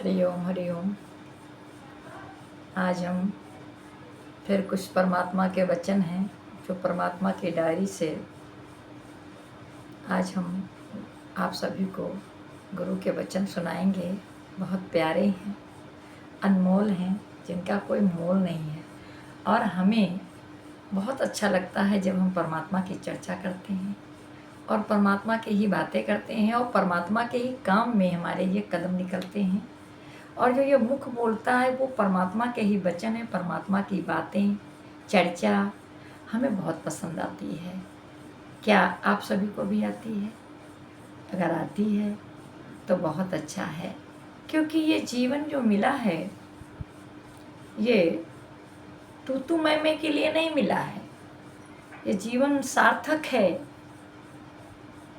हरि ओम हरि ओम। आज हम फिर कुछ परमात्मा के वचन हैं जो परमात्मा की डायरी से आज हम आप सभी को गुरु के वचन सुनाएंगे। बहुत प्यारे हैं, अनमोल हैं, जिनका कोई मोल नहीं है। और हमें बहुत अच्छा लगता है जब हम परमात्मा की चर्चा करते हैं और परमात्मा की ही बातें करते हैं और परमात्मा के ही काम में हमारे ये कदम निकलते हैं। और जो ये मुख बोलता है वो परमात्मा के ही वचन है, परमात्मा की बातें, चर्चा हमें बहुत पसंद आती है। क्या आप सभी को भी आती है? अगर आती है तो बहुत अच्छा है, क्योंकि ये जीवन जो मिला है ये तू मैं के लिए नहीं मिला है। ये जीवन सार्थक है।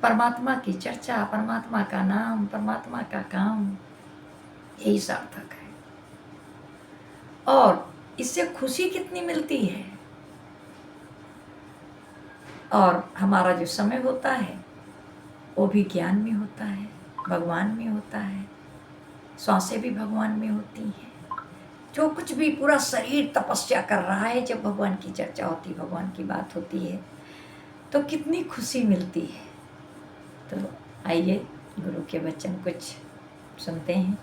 परमात्मा की चर्चा, परमात्मा का नाम, परमात्मा का काम, यही सार्थक है। और इससे खुशी कितनी मिलती है। और हमारा जो समय होता है वो भी ज्ञान में होता है, भगवान में होता है, सांसें भी भगवान में होती हैं। जो कुछ भी पूरा शरीर तपस्या कर रहा है, जब भगवान की चर्चा होती, भगवान की बात होती है तो कितनी खुशी मिलती है। तो आइए गुरु के वचन कुछ सुनते हैं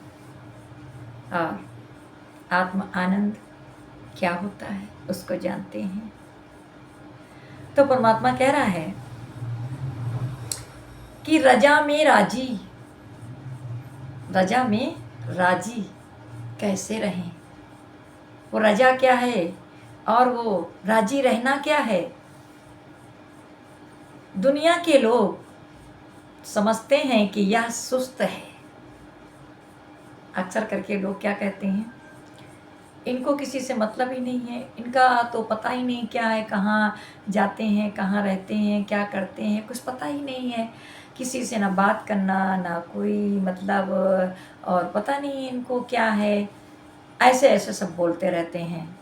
और आत्म आनंद क्या होता है उसको जानते हैं। तो परमात्मा कह रहा है कि रजा में राजी, रजा में राजी कैसे रहें। वो रजा क्या है और वो राजी रहना क्या है। दुनिया के लोग समझते हैं कि यह सुस्त है। अक्सर करके लोग क्या कहते हैं, इनको किसी से मतलब ही नहीं है, इनका तो पता ही नहीं क्या है, कहाँ जाते हैं, कहाँ रहते हैं, क्या करते हैं, कुछ पता ही नहीं है। किसी से ना बात करना, ना कोई मतलब, और पता नहीं इनको क्या है। ऐसे ऐसे सब बोलते रहते हैं।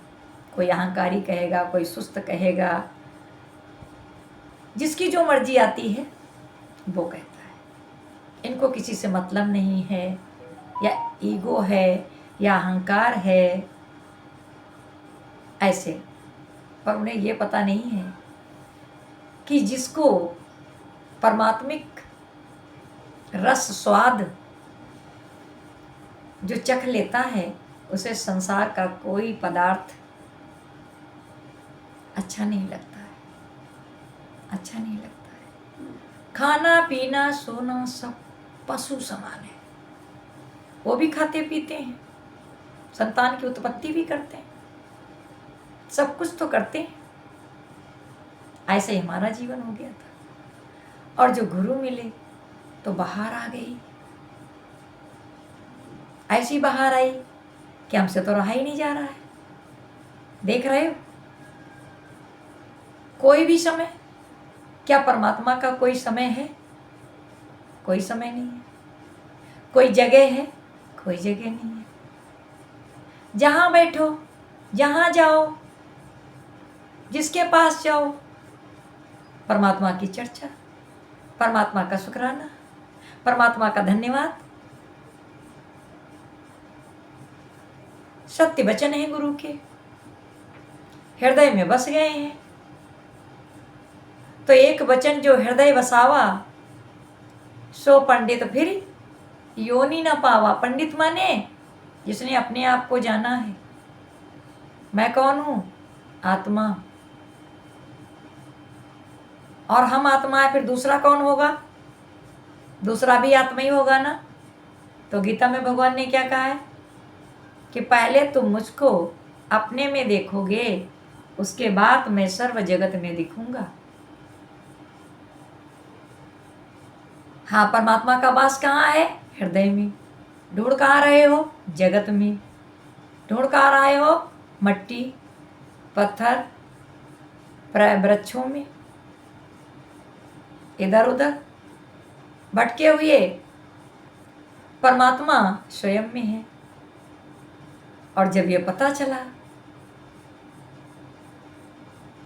कोई अहंकारी कहेगा, कोई सुस्त कहेगा, जिसकी जो मर्जी आती है वो कहता है। इनको किसी से मतलब नहीं है, या ईगो है, या अहंकार है, ऐसे। पर उन्हें ये पता नहीं है कि जिसको परमात्मिक रस स्वाद जो चख लेता है, उसे संसार का कोई पदार्थ अच्छा नहीं लगता है, अच्छा नहीं लगता है। खाना पीना सोना सब पशु समान है। वो भी खाते पीते हैं, संतान की उत्पत्ति भी करते हैं, सब कुछ तो करते हैं। ऐसे ही हमारा जीवन हो गया था। और जो गुरु मिले तो बाहर आ गई। ऐसी बाहर आई कि हमसे तो रहा ही नहीं जा रहा है। देख रहे हो, कोई भी समय, क्या परमात्मा का कोई समय है? कोई समय नहीं है। कोई जगह है? कोई जगह नहीं है। जहाँ बैठो, जहाँ जाओ, जिसके पास जाओ, परमात्मा की चर्चा, परमात्मा का शुक्राना, परमात्मा का धन्यवाद। सत्य वचन है गुरु के, हृदय में बस गए हैं। तो एक वचन जो हृदय बसावा, सो पंडित फिर योनि न पावा। पंडित माने जिसने अपने आप को जाना है। मैं कौन हूं? आत्मा। और हम आत्मा है, फिर दूसरा कौन होगा? दूसरा भी आत्मा ही होगा ना। तो गीता में भगवान ने क्या कहा है कि पहले तुम मुझको अपने में देखोगे, उसके बाद मैं सर्व जगत में दिखूंगा। हाँ, परमात्मा का वास कहाँ है? हृदय में। ढूंढ कहाँ रहे हो? जगत में। ढूंढ कहाँ रहे हो? मट्टी, पत्थर, वृक्षों में, इधर उधर भटके हुए। परमात्मा स्वयं में है। और जब ये पता चला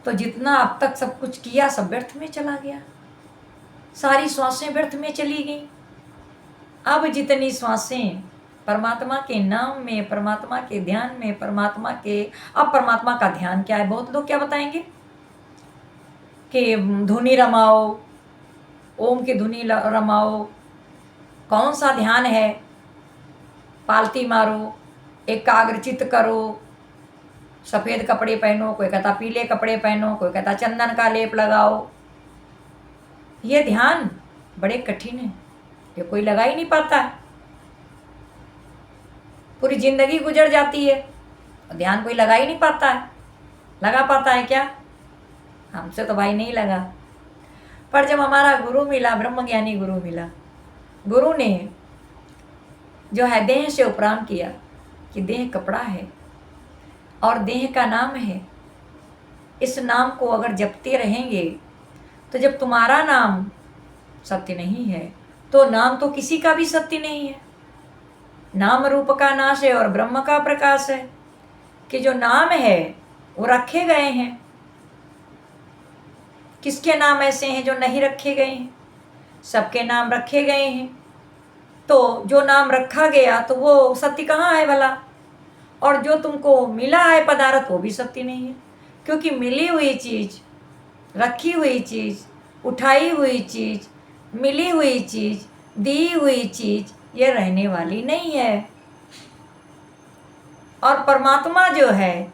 तो जितना अब तक सब कुछ किया सब व्यर्थ में चला गया। सारी श्वासें व्यर्थ में चली गई। अब जितनी श्वासें परमात्मा के नाम में, परमात्मा के ध्यान में, परमात्मा के, अब परमात्मा का ध्यान क्या है? बहुत लोग क्या बताएंगे कि धुनी रमाओ, ओम की धुनी रमाओ, कौन सा ध्यान है? पालती मारो, एकाग्रचित्त करो, सफ़ेद कपड़े पहनो, कोई कहता पीले कपड़े पहनो, कोई कहता चंदन का लेप लगाओ। ये ध्यान बड़े कठिन है, ये कोई लगा ही नहीं पाता है। पूरी जिंदगी गुजर जाती है, ध्यान कोई लगा ही नहीं पाता है। लगा पाता है क्या? हमसे तो भाई नहीं लगा। पर जब हमारा गुरु मिला, ब्रह्मज्ञानी गुरु मिला, गुरु ने जो है देह से उपराम किया कि देह कपड़ा है और देह का नाम है। इस नाम को अगर जपते रहेंगे तो जब तुम्हारा नाम सत्य नहीं है तो नाम तो किसी का भी सत्य नहीं है। नाम रूप का नाश है और ब्रह्म का प्रकाश है कि जो नाम है वो रखे गए हैं। किसके नाम ऐसे हैं जो नहीं रखे गए हैं? सबके नाम रखे गए हैं। तो जो नाम रखा गया तो वो सत्य कहाँ है भला? और जो तुमको मिला है पदार्थ वो भी सत्य नहीं है, क्योंकि मिली हुई चीज़, रखी हुई चीज़, उठाई हुई चीज़, मिली हुई चीज़, दी हुई चीज़ ये रहने वाली नहीं है। और परमात्मा जो है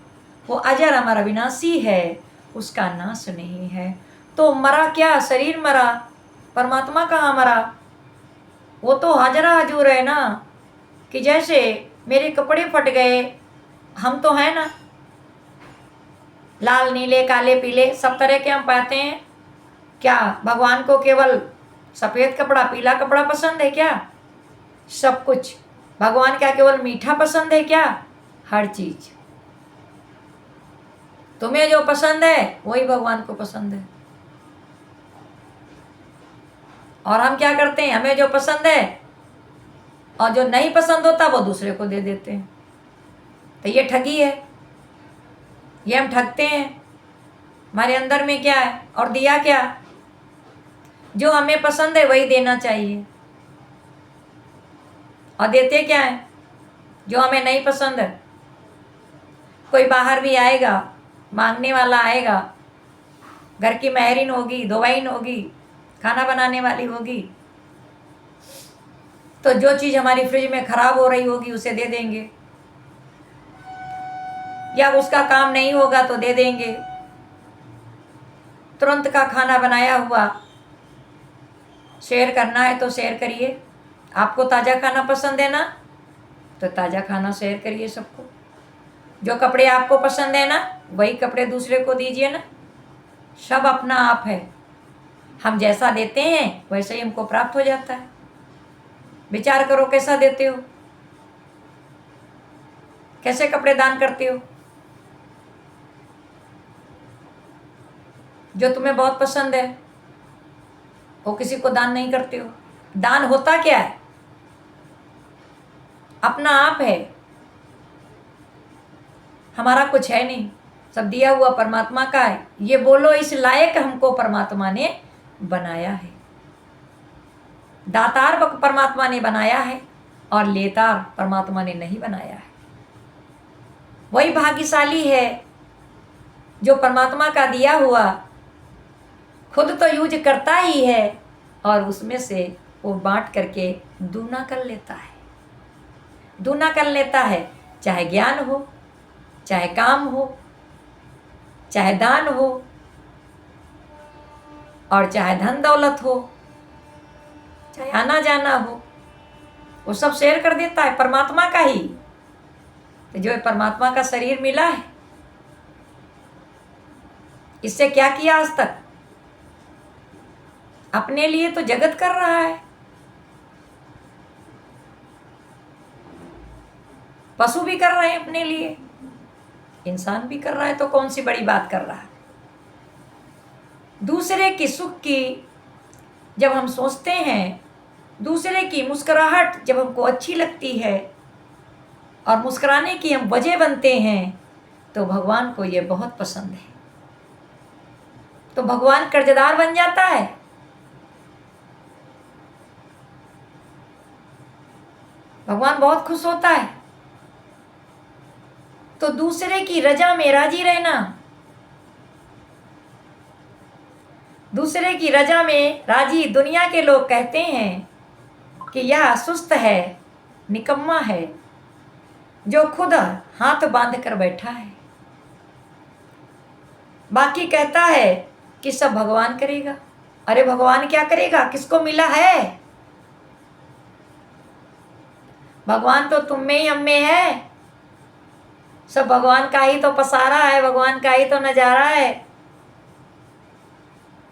वो अजर अमर अविनाशी है, उसका नाश नहीं है। तो मरा क्या? शरीर मरा, परमात्मा कहाँ मरा? वो तो हाजरा हजूर है ना। कि जैसे मेरे कपड़े फट गए, हम तो हैं ना, लाल नीले काले पीले सब तरह के हम पाते हैं। क्या भगवान को केवल सफ़ेद कपड़ा पीला कपड़ा पसंद है क्या? सब कुछ। भगवान क्या केवल मीठा पसंद है क्या? हर चीज़। तुम्हें जो पसंद है वही भगवान को पसंद है। और हम क्या करते हैं? हमें जो पसंद है और जो नहीं पसंद होता वो दूसरे को दे देते हैं। तो ये ठगी है, ये हम ठगते हैं। हमारे अंदर में क्या है और दिया क्या? जो हमें पसंद है वही देना चाहिए, और देते क्या है? जो हमें नहीं पसंद है। कोई बाहर भी आएगा, मांगने वाला आएगा, घर की महरीन होगी, दोवाइन होगी, खाना बनाने वाली होगी, तो जो चीज़ हमारी फ्रिज में ख़राब हो रही होगी उसे दे देंगे, या उसका काम नहीं होगा तो दे देंगे। तुरंत का खाना बनाया हुआ शेयर करना है तो शेयर करिए। आपको ताज़ा खाना पसंद है ना, तो ताज़ा खाना शेयर करिए सबको। जो कपड़े आपको पसंद है ना वही कपड़े दूसरे को दीजिए ना। सब अपना आप है, हम जैसा देते हैं वैसे ही हमको प्राप्त हो जाता है। विचार करो कैसा देते हो, कैसे कपड़े दान करते हो। जो तुम्हें बहुत पसंद है वो किसी को दान नहीं करते हो। दान होता क्या है? अपना आप है, हमारा कुछ है नहीं, सब दिया हुआ परमात्मा का है। ये बोलो इस लायक हमको परमात्मा ने बनाया है। दातार परमात्मा ने बनाया है और लेतार परमात्मा ने नहीं बनाया है। वही भाग्यशाली है जो परमात्मा का दिया हुआ खुद तो यूज करता ही है और उसमें से वो बांट करके दूना कर लेता है। दूना कर लेता है, चाहे ज्ञान हो, चाहे काम हो, चाहे दान हो, और चाहे धन दौलत हो, चाहे आना जाना हो, वो सब शेयर कर देता है परमात्मा का ही। तो जो परमात्मा का शरीर मिला है, इससे क्या किया आज तक? अपने लिए तो जगत कर रहा है, पशु भी कर रहे हैं अपने लिए, इंसान भी कर रहा है, तो कौन सी बड़ी बात कर रहा है? दूसरे की सुख की जब हम सोचते हैं, दूसरे की मुस्कुराहट जब हमको अच्छी लगती है और मुस्कुराने की हम वजह बनते हैं, तो भगवान को ये बहुत पसंद है। तो भगवान कर्जदार बन जाता है। भगवान बहुत खुश होता है। तो दूसरे की रजा में राजी रहना, दूसरे की रजा में राजी। दुनिया के लोग कहते हैं कि यह सुस्त है, निकम्मा है, जो खुद हाथ बांध कर बैठा है। बाकी कहता है कि सब भगवान करेगा। अरे भगवान क्या करेगा? किसको मिला है? भगवान तो तुम में ही हम में है। सब भगवान का ही तो पसारा है, भगवान का ही तो नजारा है।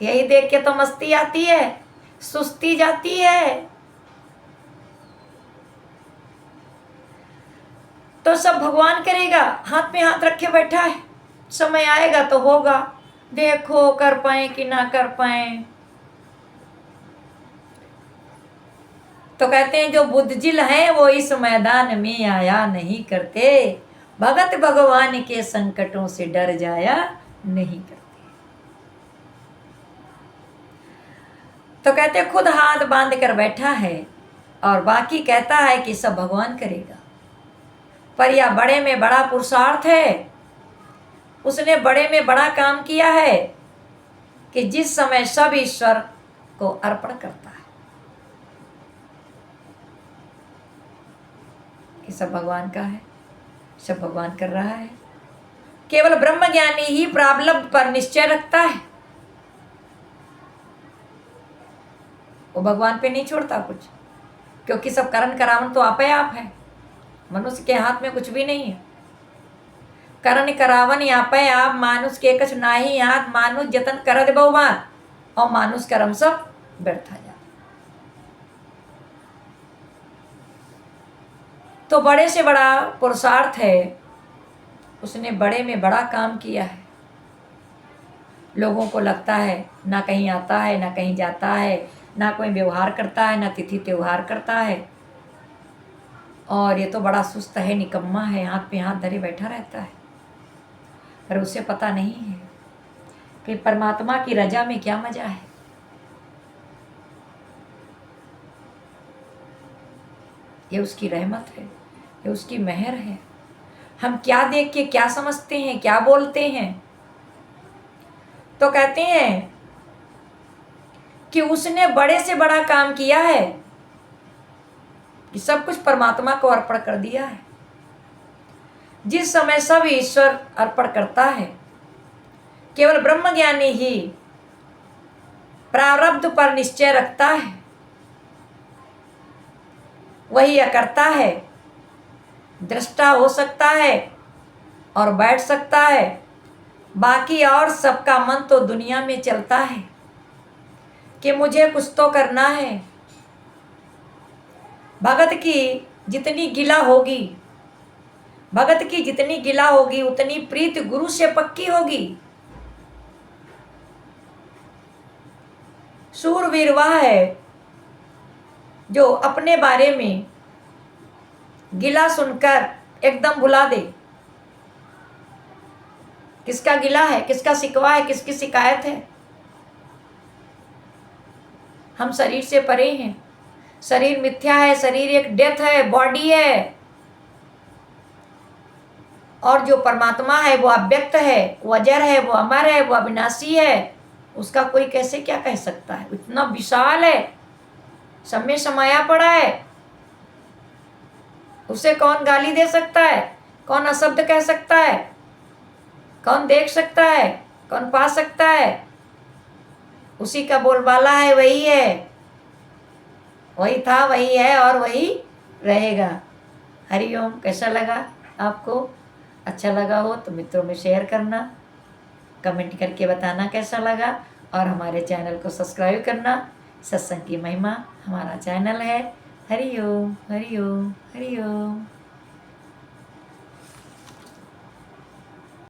यही देख के तो मस्ती आती है, सुस्ती जाती है। तो सब भगवान करेगा, हाथ में हाथ रखे बैठा है। समय आएगा तो होगा, देखो कर पाए कि ना कर पाए। तो कहते हैं जो बुद्धजिल हैं वो इस मैदान में आया नहीं करते, भगत भगवान के संकटों से डर जाया नहीं करते। तो कहते खुद हाथ बांध कर बैठा है और बाकी कहता है कि सब भगवान करेगा। पर यह बड़े में बड़ा पुरुषार्थ है, उसने बड़े में बड़ा काम किया है कि जिस समय सब ईश्वर को अर्पण करता है कि सब भगवान का है, सब भगवान कर रहा है। केवल ब्रह्मज्ञानी ही प्रारब्ध पर निश्चय रखता है, वो भगवान पे नहीं छोड़ता कुछ, क्योंकि सब करण करावन तो आप ही आप है। मनुष्य के हाथ में कुछ भी नहीं है। करण करावन आप ही आप, मानुष के कछ नाही हाथ, मानुष जतन करत बहुमान, और मानुष कर्म सब व्यर्थ जा। तो बड़े से बड़ा पुरुषार्थ है, उसने बड़े में बड़ा काम किया है। लोगों को लगता है ना कहीं आता है, ना कहीं जाता है, ना कोई व्यवहार करता है, ना तिथि त्योहार करता है, और ये तो बड़ा सुस्त है, निकम्मा है, हाथ पे हाथ धरे बैठा रहता है। पर उसे पता नहीं है कि परमात्मा की रजा में क्या मजा है। ये उसकी रहमत है, ये उसकी मेहर है। हम क्या देख के क्या समझते हैं, क्या बोलते हैं। तो कहते हैं कि उसने बड़े से बड़ा काम किया है कि सब कुछ परमात्मा को अर्पण कर दिया है। जिस समय सब ईश्वर अर्पण करता है, केवल ब्रह्मज्ञानी ही प्रारब्ध पर निश्चय रखता है, वही अकर्ता है, दृष्टा हो सकता है और बैठ सकता है। बाकी और सबका मन तो दुनिया में चलता है कि मुझे कुछ तो करना है। भगत की जितनी गिला होगी, भगत की जितनी गिला होगी, उतनी प्रीत गुरु से पक्की होगी। शूरवीर वह है जो अपने बारे में गिला सुनकर एकदम भुला दे। किसका गिला है, किसका शिकवा है, किसकी शिकायत है? हम शरीर से परे हैं। शरीर मिथ्या है, शरीर एक डेथ है, बॉडी है। और जो परमात्मा है वो अव्यक्त है, वो अजर है, वो अमर है, वो अविनाशी है। उसका कोई कैसे क्या कह सकता है? इतना विशाल है, सब में समाया पड़ा है। उसे कौन गाली दे सकता है? कौन अशब्द कह सकता है? कौन देख सकता है? कौन पा सकता है? उसी का बोलबाला है, वही है, वही था, वही है और वही रहेगा। हरिओम। कैसा लगा आपको? अच्छा लगा हो तो मित्रों में शेयर करना, कमेंट करके बताना कैसा लगा, और हमारे चैनल को सब्सक्राइब करना। सत्संग की महिमा हमारा चैनल है। हरिओम हरिओम हरिओम।